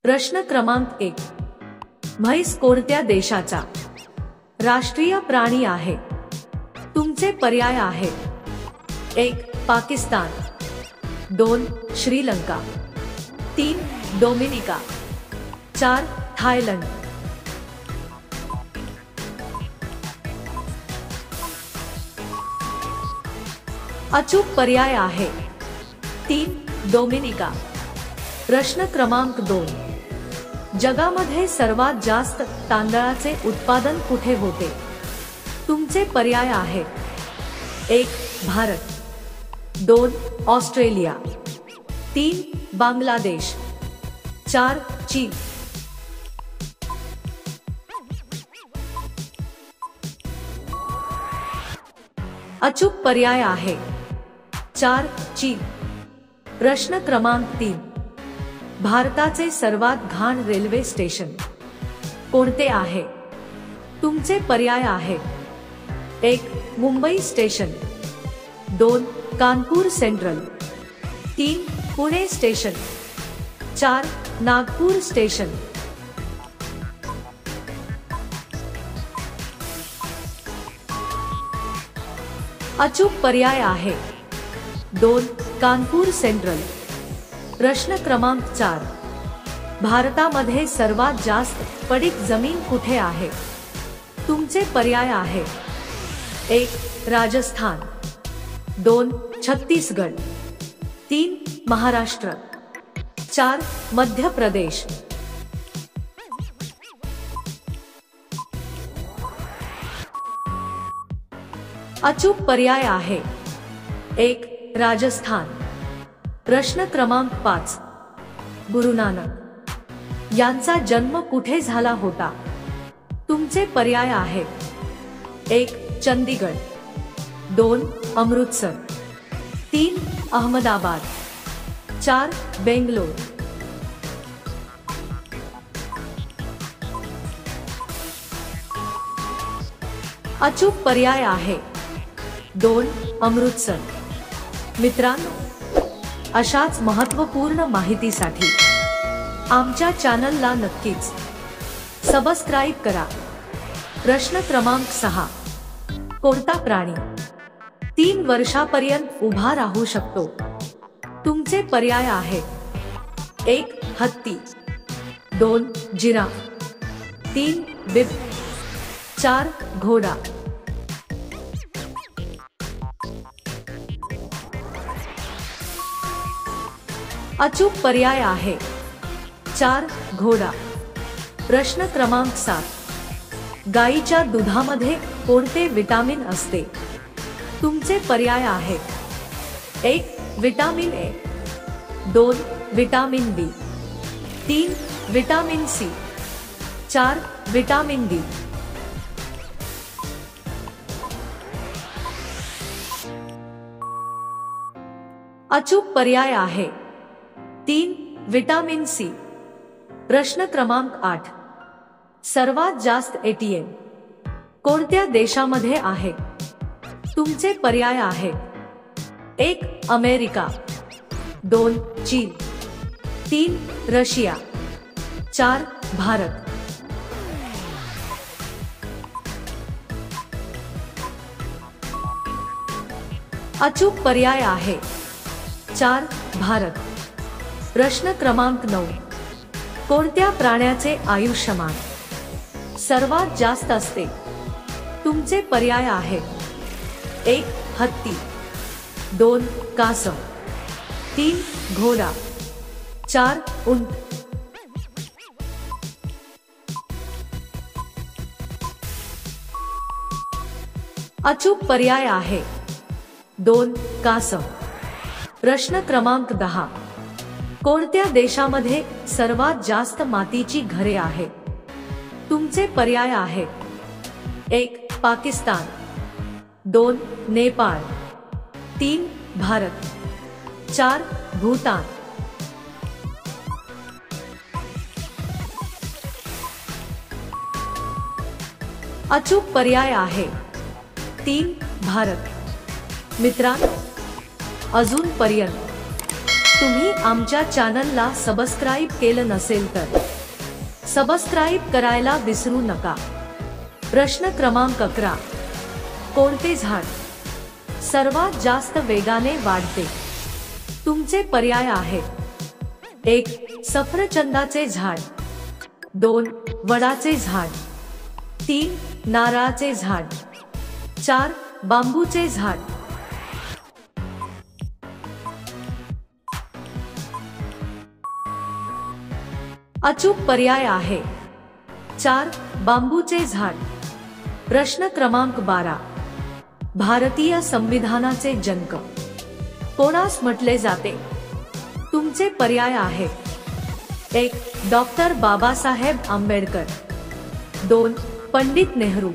प्रश्न क्रमांक 1. म्हैस कोणत्या देशाचा राष्ट्रीय प्राणी आहे? तुमचे पर्याय आहेत: 1. पाकिस्तान, 2. श्रीलंका, 3. डोमिनिका, 4. थायलंड. अचूक पर्याय आहे 3. डोमिनिका. प्रश्न क्रमांक 2. जगामध्ये सर्वात जास्त तांदळाचे उत्पादन कुठे होते? तुमचे पर्याय आहेत: 1. भारत, 2. ऑस्ट्रेलिया, 3. बांगलादेश, 4. चीन. अचूक पर्याय आहे 4. चीन. प्रश्न क्रमांक 3. भारताचे सर्वात घाण रेल्वे स्टेशन कोणते आहे? तुमचे पर्याय आहेत: 1. Mumbai station, 2. Kanpur central, 3. Pune station, 4. Nagpur station. अचूक पर्याय आहे 2. कानपूर सेंट्रल. प्रश्न क्रमांक 4. भारतामध्ये सर्वात जास्त पडीक जमीन कुठे आहे? तुमचे पर्याय आहेत: 1. राजस्थान, 2. छत्तीसगड, 3. महाराष्ट्र, 4. मध्य प्रदेश. अचूक पर्याय आहे 1. राजस्थान. प्रश्न क्रमांक 5. गुरु नानक यांचा जन्म कुठे झाला होता? तुमचे पर्याय आहेत: 1. चंदीगड, 2. अमृतसर, 3. अहमदाबाद, 4. बेंगलोर. अचूक पर्याय आहे 2. अमृतसर. मित्रांनो, अशाच महत्त्वपूर्ण माहितीसाठी आमच्या चॅनलला नक्कीच सबस्क्राईब करा. प्रश्न क्रमांक 6. कोणता प्राणी 3 वर्षापर्यंत उभा राहू शकतो? तुमचे पर्याय आहेत: 1. हत्ती, 2. जिराफ, 3. बिबट, 4. घोडा. अचूक पर्याय आहे 4. घोडा. प्रश्न क्रमांक 7. गाईच्या दुधामध्ये कोणते विटामिन असते? तुमचे पर्याय आहेत: 1. Vitamin A, 2. Vitamin B, 3. Vitamin C, 4. Vitamin D. अचूक पर्याय आहे 3. Vitamin C. प्रश्न क्रमांक 8. सर्वात जास्त एटीएम कोणत्या देशामध्ये आहे? तुमचे पर्याय आहेत: 1. अमेरिका, 2. चीन, 3. रशिया, 4. भारत. अचूक पर्याय आहे 4. भारत. प्रश्न क्रमांक 9. कोणत्या प्राण्याचे आयुष्यमान सर्वात जास्त असते? तुमचे पर्याय आहेत: 1. हत्ती, 2. कासव, 3. घोडा, 4. उंट. अचूक पर्याय आहे 2. कासव. प्रश्न क्रमांक 10. कोणत्या देशामध्ये सर्वात जास्त मातीची घरे आहेत? तुमचे पर्याय आहेत: 1. पाकिस्तान, 2. नेपाळ, 3. भारत, 4. भूतान. अचूक पर्याय आहे 3. भारत. मित्रांनो, अजूनपर्यंत तुम्ही आमच्या चॅनलला सबस्क्राईब केलं नसेल तर सबस्क्राईब करायला विसरू नका। प्रश्न क्रमांक 11, कोणते झाड सर्वात जास्त वेगाने वाढते? तुमचे पर्याय आहेत: 1. सफरचंदाचे झाड, 2. वडाचे झाड, 3. नारळाचे झाड, 4. बांबूचे झाड। अचूक पर्याय आहे 4. बांबूचे झाड। प्रश्न क्रमांक 12, भारतीय संविधानाचे जनक कोणास म्हटले जाते? तुमचे पर्याय आहेत: 1. डॉक्टर बाबासाहेब आंबेडकर, 2. पंडित नेहरू,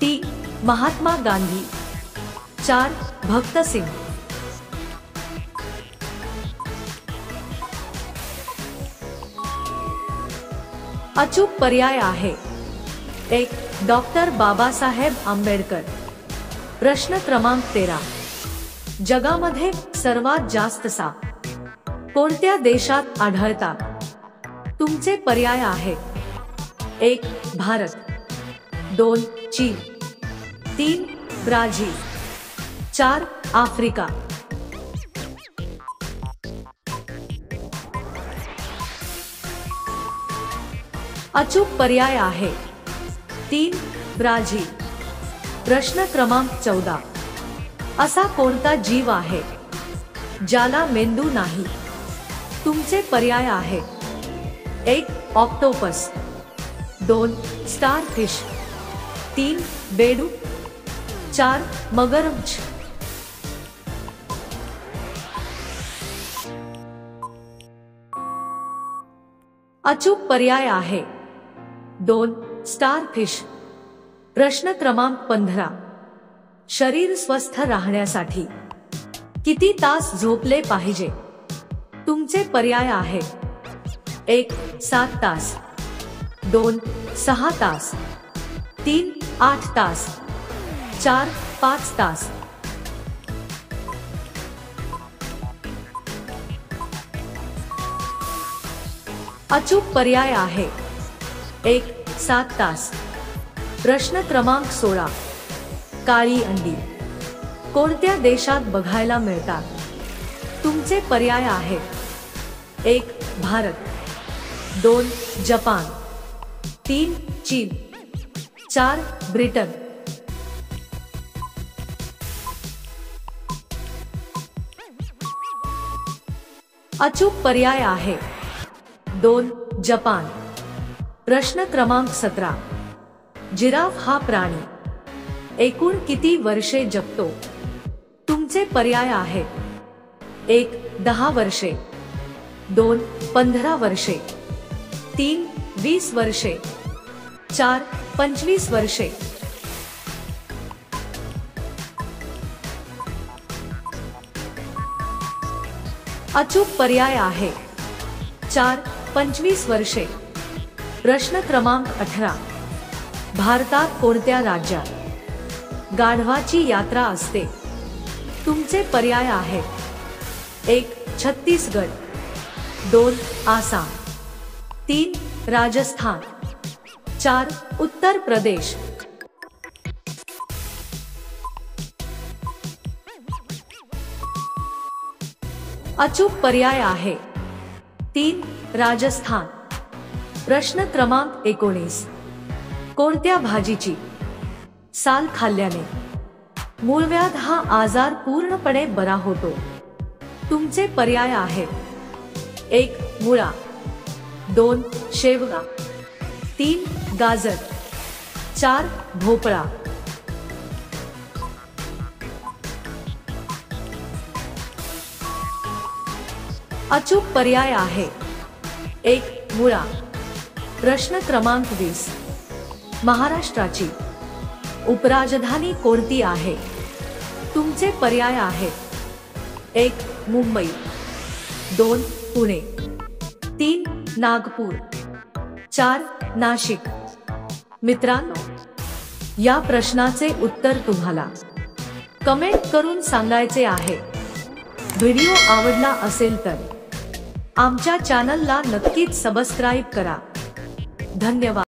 3. महात्मा गांधी, 4. भगत सिंग। अचूक पर्याय आहे 1. डॉक्टर बाबासाहेब आंबेडकर। प्रश्न क्रमांक 13, जगामध्ये सर्वात जास्त साप कोणत्या देशात आढळतात? तुमचे पर्याय आहेत: 1. भारत, 2. चीन, 3. ब्राझील, 4. आफ्रिका। अचूक पर्याय आहे 3. ब्राझील। प्रश्न क्रमांक 14, असा कोणता जीव आहे ज्याला मेंदू नाही? तुमचे पर्याय आहेत: 1. ऑक्टोपस, 2. स्टारफिश, 3. बेडूक, 4. मगरमच्छ। अचूक पर्याय आहे 2. स्टारफिश। प्रश्न क्रमांक 15, शरीर स्वस्थ राहण्यासाठी किती तास झोपले पाहिजे? तुमचे पर्याय आहेत: 1. 7 तास, 2. 6 तास, 3. 8 तास, 4. 5 तास। अचूक पर्याय आहे 1. 7 तास। प्रश्न क्रमांक 16, काळी अंडी कोणत्या देशात बघायला मिळतात? तुमचे पर्याय आहेत: 1. भारत, 2. जपान, 3. चीन, 4. ब्रिटन। अचूक पर्याय आहे 2. जपान। प्रश्न क्रमांक 17, जिराफ हा प्राणी एकूण किती वर्षे जगतो? तुमचे पर्याय आहेत: 1. 10 वर्षे, 2. 15 वर्षे, 3. 20 वर्षे, 4. 25 वर्षे। अचूक पर्याय आहे 4. 25 वर्षे। प्रश्न क्रमांक 18, भारतात कोणत्या राज्यात गाढवाची यात्रा असते? तुमचे पर्याय आहेत: 1. छत्तीसगड, 2. आसाम, 3. राजस्थान, 4. उत्तर प्रदेश। अचूक पर्याय आहे 3. राजस्थान। प्रश्न क्रमांक 19, कोणत्या भाजीची साल खाल्ल्याने मूळव्याध हा आजार पूर्णपणे बरा होतो? तुमचे पर्याय आहेत: 1. मुळा, 2. शेवगा, 3. गाजर, 4. भोपळा। अचूक पर्याय आहे 1. मुळा। प्रश्न क्रमांक 20, महाराष्ट्राची उपराजधानी कोणती आहे? तुमचे पर्याय आहेत: 1. मुंबई, 2. पुणे, 3. नागपूर, 4. नाशिक। मित्रांनो, या प्रश्नाचे उत्तर तुम्हाला कमेंट करून सांगायचे आहे। व्हिडिओ आवडला असेल तर आमच्या चॅनलला नक्कीच सबस्क्राईब करा. धन्यवाद.